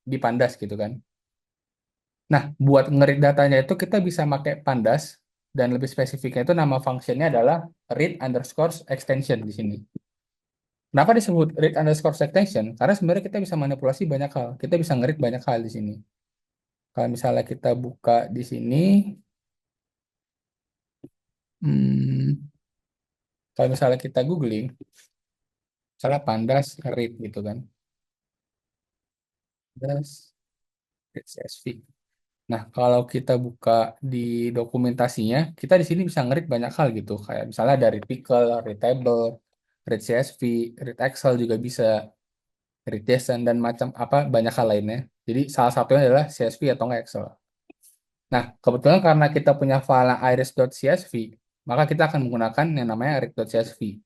di Pandas gitu kan. Nah, buat ngerit datanya itu kita bisa pakai Pandas dan lebih spesifiknya itu nama fungsinya adalah read underscore extension di sini. Kenapa disebut read underscore extension? Karena sebenarnya kita bisa manipulasi banyak hal. Kita bisa ngerit banyak hal di sini. Kalau misalnya kita buka di sini, hmm, kalau misalnya kita googling, misalnya Pandas read gitu kan. Pandas read CSV. Nah, kalau kita buka di dokumentasinya, kita di sini bisa ngerit banyak hal gitu. Kayak misalnya dari pickle, read table, read CSV, read Excel juga bisa, read JSON, dan macam apa banyak hal lainnya. Jadi salah satunya adalah CSV atau nggak Excel. Nah, kebetulan karena kita punya file iris.csv, maka kita akan menggunakan yang namanya read.csv.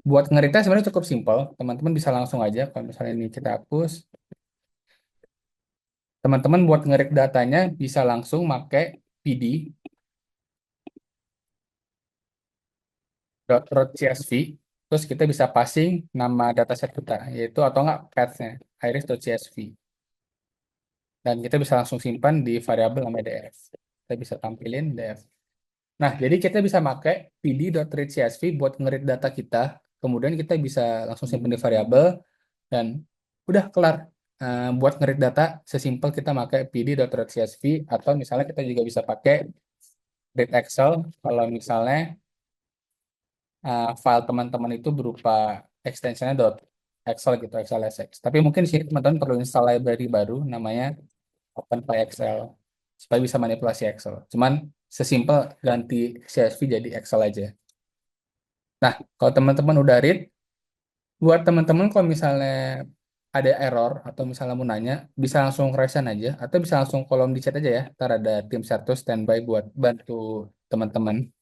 Buat ngeritnya sebenarnya cukup simpel. Teman-teman bisa langsung aja, kalau misalnya ini kita hapus, teman-teman buat ngerit datanya bisa langsung pakai pd .csv, terus kita bisa passing nama dataset kita, yaitu atau enggak path-nya, iris.csv. Dan kita bisa langsung simpan di variabel namanya df. Kita bisa tampilin df. Nah, jadi kita bisa pakai pd.readcsv buat ngerit data kita, kemudian kita bisa langsung simpan di variabel, dan udah kelar. Buat ngerit data, sesimpel kita pakai pd.readcsv, atau misalnya kita juga bisa pakai read excel, kalau misalnya file teman-teman itu berupa extensionnya .excel gitu, XLSX. Tapi mungkin di sini teman-teman perlu install library baru namanya OpenPyXL supaya bisa manipulasi Excel. Cuman sesimpel ganti CSV jadi Excel aja. Nah, kalau teman-teman udah read, buat teman-teman kalau misalnya ada error atau misalnya mau nanya, bisa langsung resen aja atau bisa langsung kolom di chat aja ya. Ntar ada tim satu standby buat bantu teman-teman.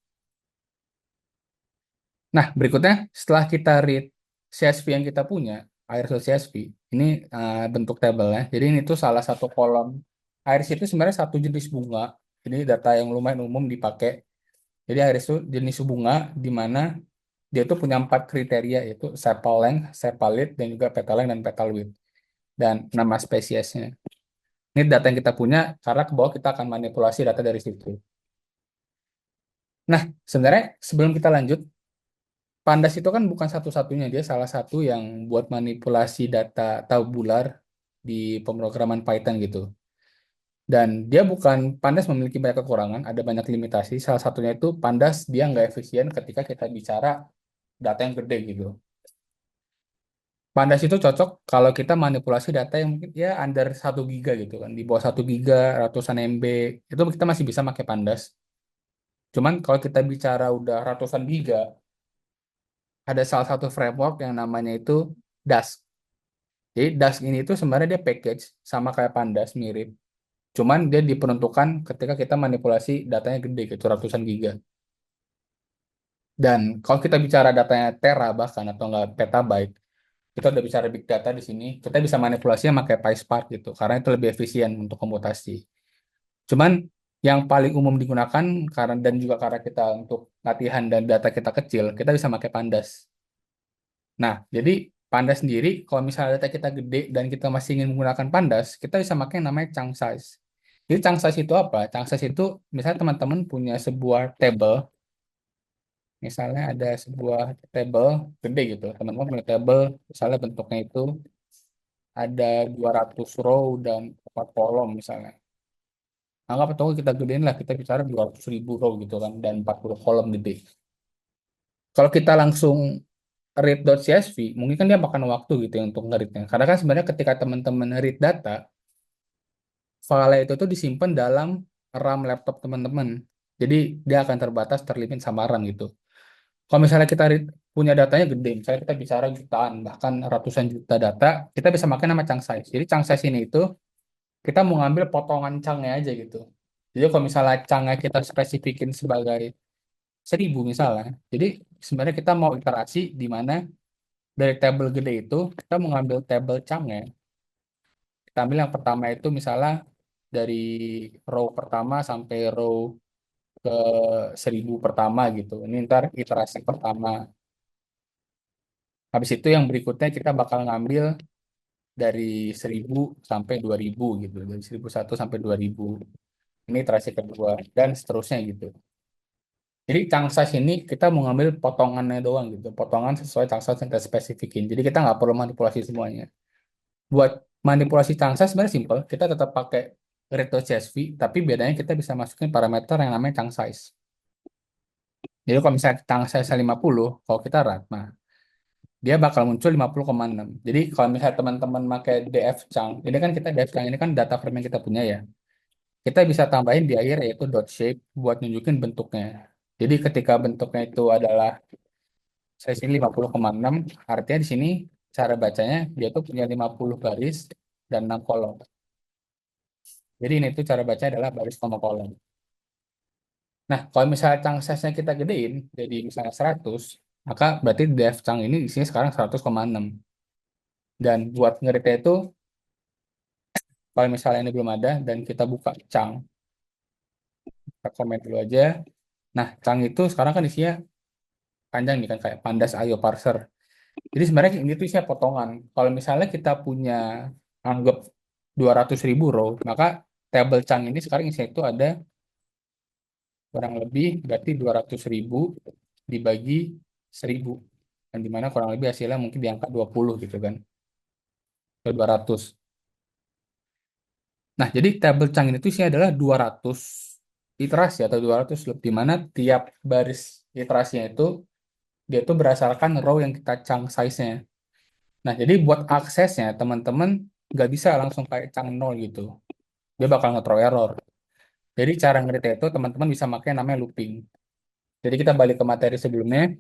Nah, berikutnya setelah kita read CSV yang kita punya, Iris CSV, ini bentuk tabelnya. Jadi ini tuh salah satu kolom. Iris itu sebenarnya satu jenis bunga. Ini data yang lumayan umum dipakai. Jadi Iris itu jenis bunga di mana dia tuh punya 4 kriteria, yaitu sepal length, sepal width, dan juga petal length dan petal width. Dan nama spesiesnya. Ini data yang kita punya karena ke bawah kita akan manipulasi data dari situ. Nah, sebenarnya sebelum kita lanjut, Pandas itu kan bukan satu-satunya, dia salah satu yang buat manipulasi data tabular di pemrograman Python gitu. Dan dia bukan, Pandas memiliki banyak kekurangan, ada banyak limitasi. Salah satunya itu Pandas dia nggak efisien ketika kita bicara data yang gede gitu. Pandas itu cocok kalau kita manipulasi data yang mungkin ya under 1 giga gitu kan. Di bawah 1 giga, ratusan MB, itu kita masih bisa pakai Pandas. Cuman kalau kita bicara udah ratusan giga, ada salah satu framework yang namanya itu Dask. Jadi Dask ini itu sebenarnya dia package sama kayak Pandas mirip. Cuman dia diperuntukkan ketika kita manipulasi datanya gede gitu ratusan giga. Dan kalau kita bicara datanya tera bahkan atau enggak petabyte, kita udah bicara big data di sini, kita bisa manipulasinya pakai PySpark gitu karena itu lebih efisien untuk komputasi. Cuman yang paling umum digunakan karena dan juga karena kita untuk latihan dan data kita kecil, kita bisa pakai Pandas. Nah, jadi Pandas sendiri, kalau misalnya data kita gede dan kita masih ingin menggunakan Pandas, kita bisa pakai yang namanya chunk size. Jadi chunk size itu apa? Chunk size itu, misalnya teman-teman punya sebuah table, misalnya ada sebuah table gede gitu. Teman-teman punya table, misalnya bentuknya itu ada 200 row dan 4 kolom misalnya. Anggap atau kita gedein lah, kita bicara 200.000 row gitu kan, dan 40 kolom gede. Kalau kita langsung read.csv, mungkin kan dia makan waktu gitu ya untuk nge-readnya. Karena kan sebenarnya ketika teman-teman read data, file itu tuh disimpan dalam RAM laptop teman-teman. Jadi dia akan terbatas, terlimit sama RAM gitu. Kalau misalnya kita punya datanya gede, misalnya kita bicara jutaan, bahkan ratusan juta data, kita bisa pakai nama chunk size. Jadi chunk size ini itu kita mau ngambil potongan chunk-nya aja gitu. Jadi kalau misalnya chunk-nya kita spesifikin sebagai 1.000 misalnya, jadi sebenarnya kita mau iterasi di mana dari table gede itu kita mengambil table chunk-nya. Kita ambil yang pertama itu misalnya dari row pertama sampai row ke 1.000 pertama gitu. Ini ntar iterasi pertama. Habis itu yang berikutnya kita bakal ngambil dari 1000 sampai 2000 gitu, dari 1001 sampai 2000. Ini iterasi kedua dan seterusnya gitu. Jadi Changsas ini kita mau ngambil potongannya doang gitu, potongan sesuai Changsas yang kita spesifikin. Jadi kita nggak perlu manipulasi semuanya. Buat manipulasi Changsas sebenarnya simple, kita tetap pakai Reto CSV, tapi bedanya kita bisa masukin parameter yang namanya chunk size. Jadi kalau misalnya chunk size 50, kalau kita run, nah dia bakal muncul 50,6. Jadi kalau misalnya teman-teman pakai df chunk, ini kan kita df chunk ini kan data frame yang kita punya ya. Kita bisa tambahin di akhir yaitu dot shape buat nunjukin bentuknya. Jadi ketika bentuknya itu adalah size ini 50,6, artinya di sini cara bacanya dia tuh punya 50 baris dan 6 kolom. Jadi ini tuh cara baca adalah baris koma kolom. Nah, kalau misalnya chunk size-nya kita gedein jadi misalnya 100, maka berarti def chunk ini isinya sekarang 100,6. Dan buat ngeritnya itu, kalau misalnya ini belum ada dan kita buka chunk, kita komen dulu aja. Nah, chunk itu sekarang kan isinya panjang nih kan kayak pandas IO parser. Jadi sebenarnya ini tuh isinya potongan. Kalau misalnya kita punya anggap 200.000 row, maka table chunk ini sekarang isinya itu ada kurang lebih berarti 200.000 dibagi 1000. Dan dimana kurang lebih hasilnya mungkin di angka 20 gitu kan. Atau 200. Nah, jadi table chunk itu isinya adalah 200 iterasi atau 200 loop. Di mana tiap baris iterasinya itu dia itu berdasarkan row yang kita chunk size-nya. Nah, jadi buat aksesnya teman-teman nggak bisa langsung kayak chunk 0 gitu. Dia bakal nge-throw error. Jadi cara ngerti itu teman-teman bisa pakai namanya looping. Jadi kita balik ke materi sebelumnya.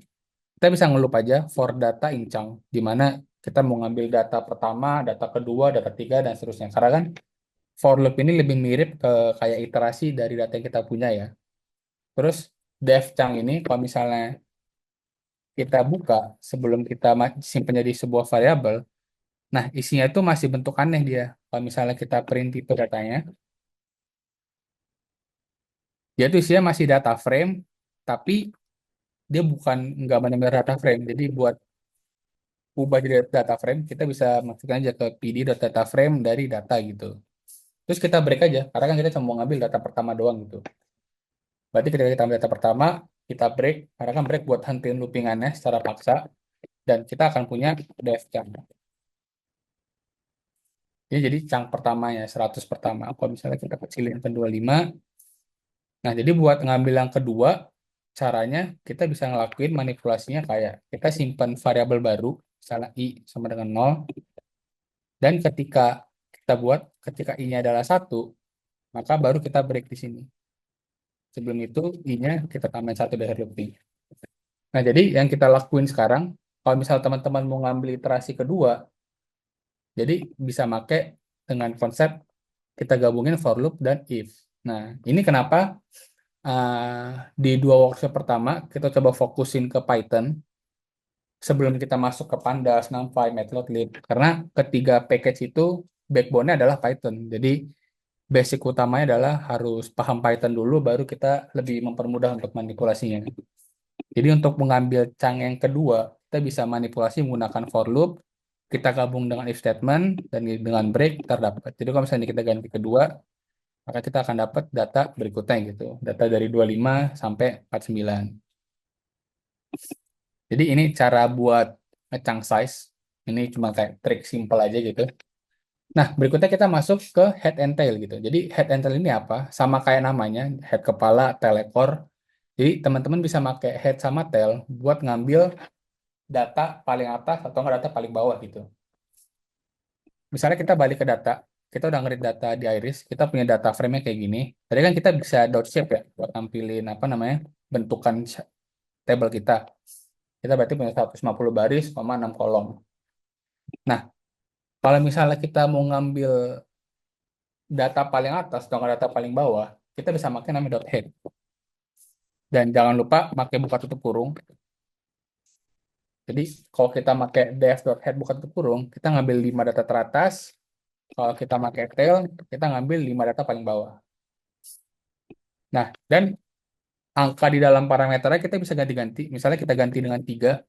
Kita bisa ngelup aja for data in chunk, di mana kita mau ngambil data pertama, data kedua, data tiga, dan seterusnya. Karena kan for loop ini lebih mirip ke kayak iterasi dari data yang kita punya ya. Terus def chunk ini, kalau misalnya kita buka sebelum kita simpannya di sebuah variabel, nah isinya itu masih bentuk aneh dia. Kalau misalnya kita print itu datanya, dia itu isinya masih data frame, tapi dia bukan nggak benar-benar data frame. Jadi buat ubah jadi data frame, kita bisa masukkan aja ke pd.dataframe dari data gitu. Terus kita break aja, karena kan kita cuma mau ngambil data pertama doang gitu. Berarti ketika kita ambil data pertama, kita break, karena kan break buat hentiin loopingannya secara paksa, dan kita akan punya def chunk. Jadi chunk pertamanya, 100 pertama. Kalau misalnya kita kecilin ke 25, nah jadi buat ngambil yang kedua, caranya kita bisa ngelakuin manipulasinya kayak kita simpan variabel baru, misalnya i sama dengan 0, dan ketika i-nya adalah 1, maka baru kita break di sini. Sebelum itu, i-nya kita tambahin 1 dari looping. Nah, jadi yang kita lakuin sekarang, kalau misal teman-teman mau ngambil iterasi kedua, jadi bisa make dengan konsep kita gabungin for loop dan if. Nah, ini kenapa di dua workshop pertama kita coba fokusin ke Python sebelum kita masuk ke Pandas, NumPy, Matplotlib. Karena ketiga package itu backbone-nya adalah Python. Jadi basic utamanya adalah harus paham Python dulu, baru kita lebih mempermudah untuk manipulasinya. Jadi untuk mengambil chunk yang kedua, kita bisa manipulasi menggunakan for loop, kita gabung dengan if statement, dan dengan break terdapat. Jadi kalau misalnya kita ganti kedua, maka kita akan dapat data berikutnya gitu. Data dari 25 sampai 49. Jadi ini cara buat nge-chunk size. Ini cuma kayak trik simple aja gitu. Nah, berikutnya kita masuk ke head and tail gitu. Jadi head and tail ini apa? Sama kayak namanya, head kepala, tail ekor. Jadi teman-teman bisa pakai head sama tail buat ngambil data paling atas atau nggak data paling bawah gitu. Misalnya kita balik ke data, kita udah ngerit data di Iris, kita punya data frame-nya kayak gini. Tadi kan kita bisa dot shape ya buat tampilin apa namanya bentukan table kita. Kita berarti punya 150 baris, 6 kolom. Nah, kalau misalnya kita mau ngambil data paling atas atau nggak data paling bawah, kita bisa pakai namanya dot head. Dan jangan lupa pakai buka tutup kurung. Jadi kalau kita pakai def.head buka tutup kurung, kita ngambil 5 data teratas. Kalau kita pakai tail, kita ngambil 5 data paling bawah. Nah, dan angka di dalam parameternya kita bisa ganti-ganti. Misalnya kita ganti dengan 3,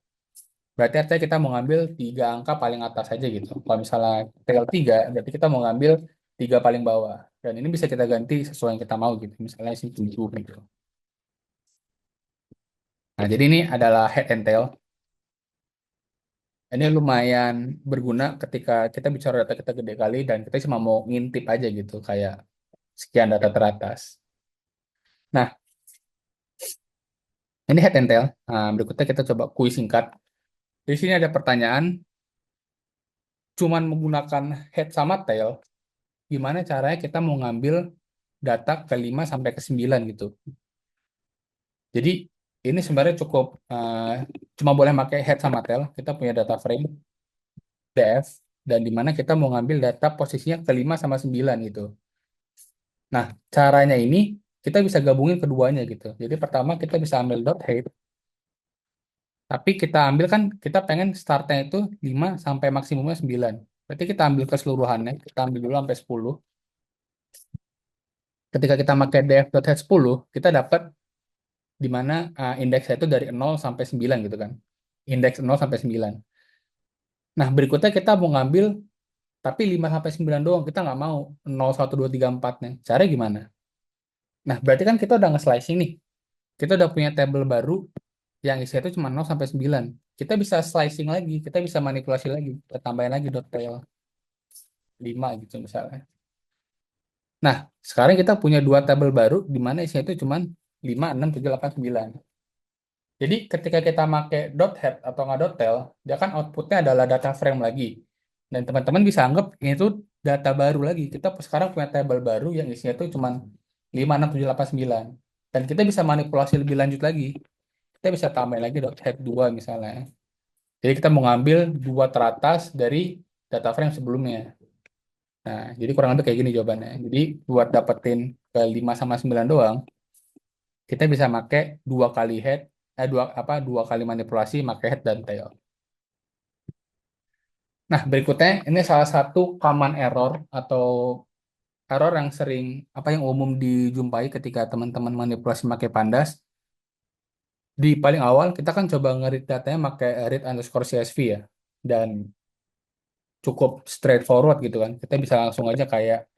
berarti artinya kita mau ngambil 3 angka paling atas aja gitu. Kalau misalnya tail 3, berarti kita mau ngambil 3 paling bawah. Dan ini bisa kita ganti sesuai yang kita mau gitu. Misalnya sini 7 gitu. Nah, jadi ini adalah head and tail. Ini lumayan berguna ketika kita bicara data kita gede kali dan kita cuma mau ngintip aja gitu, kayak sekian data teratas. Nah, ini head and tail. Nah, berikutnya kita coba kuis singkat. Di sini ada pertanyaan, cuman menggunakan head sama tail, gimana caranya kita mau ngambil data ke 5 sampai ke 9 gitu. Jadi ini sebenarnya cukup cuma boleh pakai head sama tail. Kita punya data frame df dan di mana kita mau ngambil data posisinya ke 5 sama 9 gitu. Nah, caranya ini kita bisa gabungin keduanya gitu. Jadi pertama kita bisa ambil dot height, tapi kita ambil kan kita pengen startnya itu 5 sampai maksimumnya 9. Berarti kita ambil keseluruhannya, kita ambil dulu sampai 10. Ketika kita pakai df.height 10, kita dapat di mana indeksnya itu dari 0 sampai 9 gitu kan. Indeks 0 sampai 9. Nah, berikutnya kita mau ngambil tapi 5 sampai 9 doang, kita nggak mau 0, 1, 2, 3, 4-nya. Caranya gimana? Nah, berarti kan kita udah nge-slicing nih. Kita udah punya table baru yang isinya itu cuma 0 sampai 9. Kita bisa slicing lagi, kita bisa manipulasi lagi. Kita tambahin lagi dot tail 5 gitu misalnya. Nah, sekarang kita punya dua tabel baru di mana isinya itu cuma 5, 6, 7, 8, 9. Jadi ketika kita pakai dot head atau nggak dot tail, dia kan outputnya adalah data frame lagi. Dan teman-teman bisa anggap ini tuh data baru lagi. Kita sekarang punya tabel baru yang isinya tuh cuma 5, 6, 7, 8, 9. Dan kita bisa manipulasi lebih lanjut lagi. Kita bisa tambahin lagi dot head 2 misalnya. Jadi kita mau ngambil dua teratas dari data frame sebelumnya. Nah, jadi kurang lebih kayak gini jawabannya. Jadi buat dapetin ke 5 sama 9 doang, kita bisa pakai dua kali head, dua kali manipulasi pakai head dan tail. Nah, berikutnya ini salah satu common error atau error yang sering yang umum dijumpai ketika teman-teman manipulasi pakai pandas. Di paling awal kita kan coba nge-read datanya pakai read underscore CSV ya. Dan cukup straightforward gitu kan. Kita bisa langsung aja kayak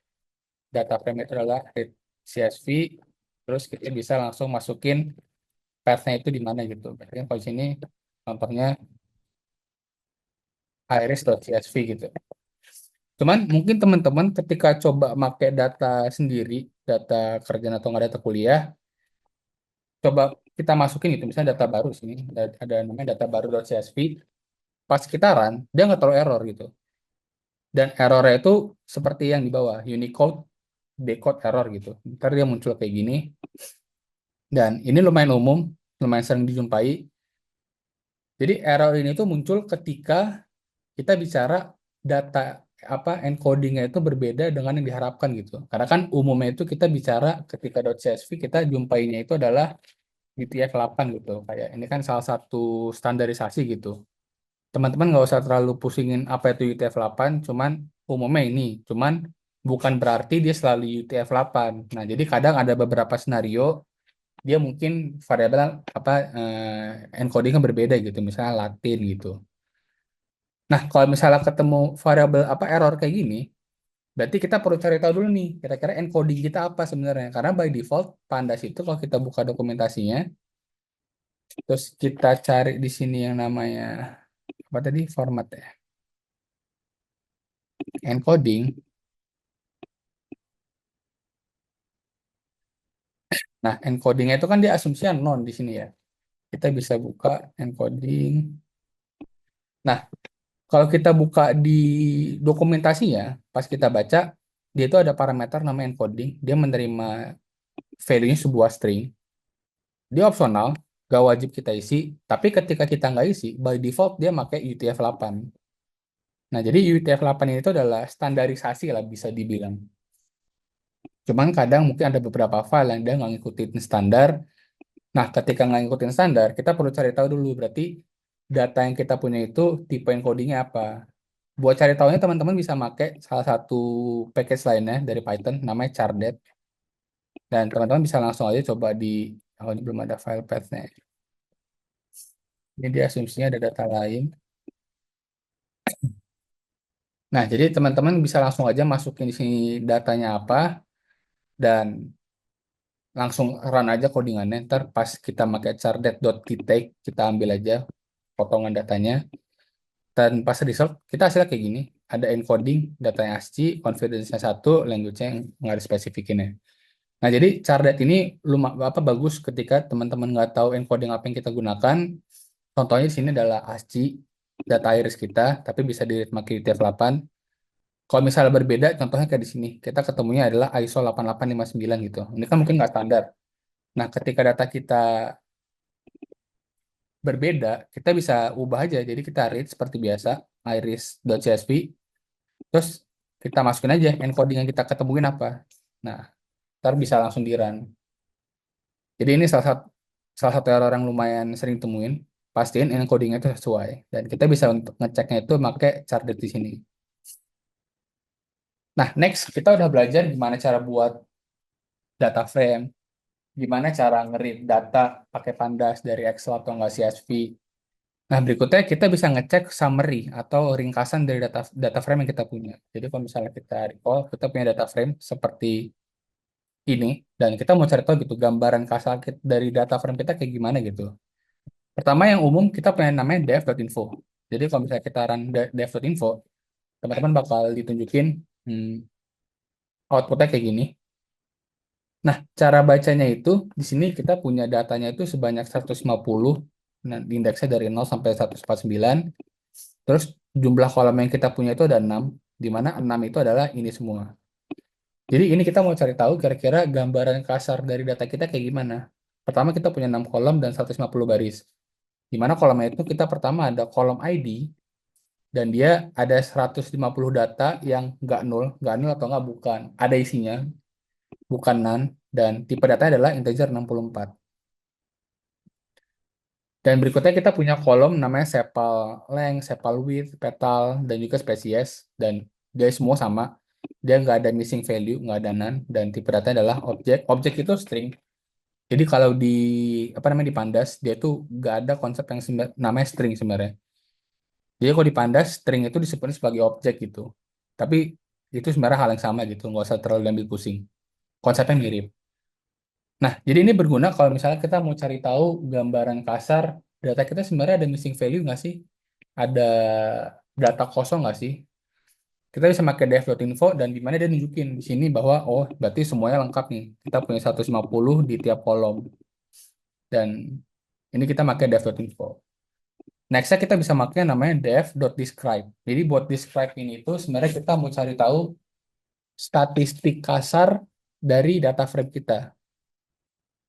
data frame itu adalah read CSV, terus kita bisa langsung masukin path-nya itu di mana gitu. Berarti kan kalau di sini contohnya iris.csv gitu. Cuman mungkin teman-teman ketika coba pakai data sendiri, data kerjaan atau nggak data kuliah, coba kita masukin itu, misalnya data baru sini, ada namanya data baru.csv, pas kita run, dia nggak terlalu error gitu. Dan errornya itu seperti yang di bawah, Unicode, decode error gitu. Ntar dia muncul kayak gini, dan ini lumayan umum, lumayan sering dijumpai. Jadi error ini tuh muncul ketika kita bicara data encodingnya itu berbeda dengan yang diharapkan gitu. Karena kan umumnya itu kita bicara ketika .csv kita jumpainnya itu adalah UTF-8 gitu. Kayak ini kan salah satu standarisasi gitu. Teman-teman nggak usah terlalu pusingin apa itu UTF-8, cuman umumnya ini. Cuman bukan berarti dia selalu UTF-8. Nah, jadi kadang ada beberapa skenario dia mungkin variabel encodingnya berbeda gitu, misalnya Latin gitu. Nah, kalau misalnya ketemu variabel error kayak gini, berarti kita perlu cari tahu dulu nih, kira-kira encoding kita apa sebenarnya. Karena by default, Pandas itu kalau kita buka dokumentasinya, terus kita cari di sini yang namanya, apa tadi, format ya, encoding. Nah, encodingnya itu kan dia asumsinya non di sini ya. Kita bisa buka encoding. Nah, kalau kita buka di dokumentasinya, pas kita baca, dia itu ada parameter namanya encoding. Dia menerima value-nya sebuah string. Dia opsional, gak wajib kita isi, tapi ketika kita nggak isi, by default dia pakai UTF-8. Nah, jadi UTF-8 ini itu adalah standarisasi lah bisa dibilang. Cuman kadang mungkin ada beberapa file yang dia nggak ngikutin standar. Nah, ketika nggak ngikutin standar, kita perlu cari tahu dulu berarti data yang kita punya itu tipe encodingnya apa. Buat cari tahunya teman-teman bisa pakai salah satu package lainnya dari Python namanya Chardet. Dan teman-teman bisa langsung aja coba di, oh ini belum ada file path-nya. Ini dia asumsinya ada data lain. Nah, jadi teman-teman bisa langsung aja masukin di sini datanya apa dan langsung run aja codingannya. Ntar pas kita pakai chart.take, kita ambil aja potongan datanya. Dan pas result, kita hasilnya kayak gini. Ada encoding, datanya ASCII, confidence-nya 1, language-nya yang nggak dispesifikinnya. Nah, jadi Chardet ini apa bagus ketika teman-teman nggak tahu encoding apa yang kita gunakan. Contohnya di sini adalah ASCII, data iris kita, tapi bisa di-read di TF8. Kalau misalnya berbeda, contohnya kayak di sini, kita ketemunya adalah ISO 8859 gitu. Ini kan mungkin nggak standar. Nah, ketika data kita berbeda, kita bisa ubah aja. Jadi kita read seperti biasa, iris.csv, terus kita masukin aja encoding yang kita ketemuin apa. Nah, ntar bisa langsung di-run. Jadi ini salah satu error yang lumayan sering temuin. Pastiin encodingnya itu sesuai. Dan kita bisa untuk ngeceknya itu pakai chart di sini. Nah, next kita udah belajar gimana cara buat data frame, gimana cara nge-read data pakai Pandas dari Excel atau nggak CSV. Nah, berikutnya kita bisa ngecek summary atau ringkasan dari data data frame yang kita punya. Jadi kalau misalnya kita recall, kita punya data frame seperti ini, dan kita mau cari tahu gitu gambaran kasar dari data frame kita kayak gimana gitu. Pertama yang umum kita punya namanya dev.info. Jadi kalau misalnya kita run dev.info, teman-teman bakal ditunjukin hmm, outputnya kayak gini. Nah, cara bacanya itu di sini kita punya datanya itu sebanyak 150. Nah, indeksnya dari 0 sampai 149. Terus jumlah kolom yang kita punya itu ada 6, di mana 6 itu adalah ini semua. Jadi ini kita mau cari tahu kira-kira gambaran kasar dari data kita kayak gimana. Pertama kita punya 6 kolom dan 150 baris. Di mana kolomnya itu kita pertama ada kolom ID, dan dia ada 150 data yang nggak nol atau nggak bukan. Ada isinya, bukan none, dan tipe data adalah integer 64. Dan berikutnya kita punya kolom namanya sepal length, sepal width, petal, dan juga spesies. Dan dia semua sama. Dia nggak ada missing value, nggak ada none. Dan tipe data adalah objek. Objek itu string. Jadi kalau di apa namanya di Pandas, dia tuh nggak ada konsep yang namanya string sebenarnya. Jadi kalau di Pandas, string itu disebut sebagai objek gitu. Tapi itu sebenarnya hal yang sama gitu, nggak usah terlalu ambil pusing. Konsepnya mirip. Nah, jadi ini berguna kalau misalnya kita mau cari tahu gambaran kasar data kita sebenarnya ada missing value nggak sih? Ada data kosong nggak sih? Kita bisa pakai dev.info dan di mana dia nunjukin di sini bahwa oh berarti semuanya lengkap nih. Kita punya 150 di tiap kolom dan ini kita pakai dev.info. Nextnya kita bisa pakai namanya dev.describe. Jadi buat describe ini itu sebenarnya kita mau cari tahu statistik kasar dari data frame kita.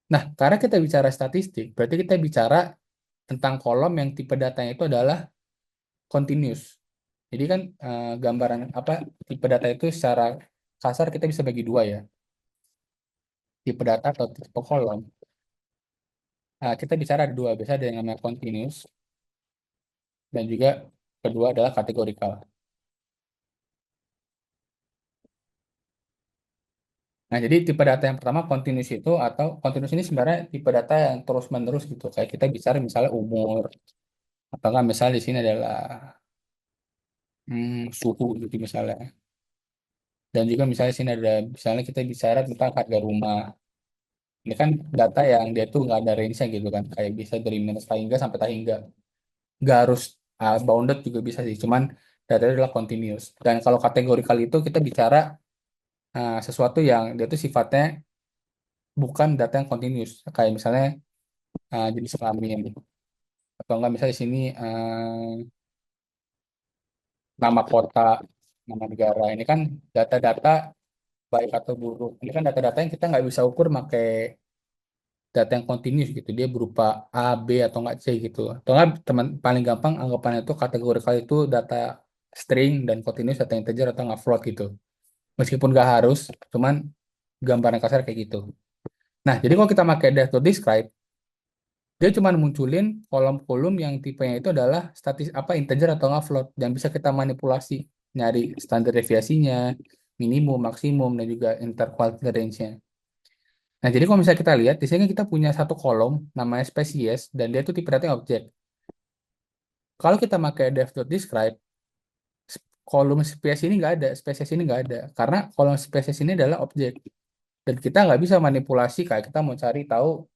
Nah, karena kita bicara statistik, berarti kita bicara tentang kolom yang tipe datanya itu adalah continuous. Jadi kan gambaran apa tipe data itu secara kasar kita bisa bagi dua ya, tipe data atau tipe kolom. Nah, kita bicara ada dua, biasa ada yang namanya continuous dan juga kedua adalah kategorikal. Nah, jadi tipe data yang pertama continuous itu atau continuous ini sebenarnya tipe data yang terus-menerus gitu. Kayak kita bicara misalnya umur, atau kan misalnya di sini adalah suhu gitu misalnya. Dan juga misalnya di sini ada misalnya kita bicara tentang harga rumah. Ini kan data yang dia tuh nggak ada range-nya gitu kan. Kayak bisa dari minus tahingga sampai tahingga. Nggak harus bounded juga bisa sih. Cuman data itu adalah continuous. Dan kalau kategorikal itu kita bicara sesuatu yang dia tuh sifatnya bukan data yang continuous. Kayak misalnya jenis kelamin. Atau enggak misalnya di sini nama kota, nama negara. Ini kan data-data baik atau buruk. Ini kan data-data yang kita nggak bisa ukur pakai data yang continuous gitu. Dia berupa A, B, atau enggak C gitu. Atau enggak teman paling gampang anggapannya itu kategorikal itu data string dan continuous data integer atau enggak float gitu. Meskipun nggak harus, cuman gambaran kasar kayak gitu. Nah, jadi kalau kita pakai def.describe, dia cuma munculin kolom-kolom yang tipenya itu adalah statis apa integer atau enggak float dan bisa kita manipulasi, nyari standar deviasinya, minimum, maksimum, dan juga interquartile range-nya. Nah, jadi kalau misalnya kita lihat, di sini kita punya satu kolom namanya spesies dan dia itu tipe data objek. Kalau kita pakai def.describe, kolom spesies ini nggak ada, karena kolom spesies ini adalah objek dan kita nggak bisa manipulasi kayak kita mau cari tahu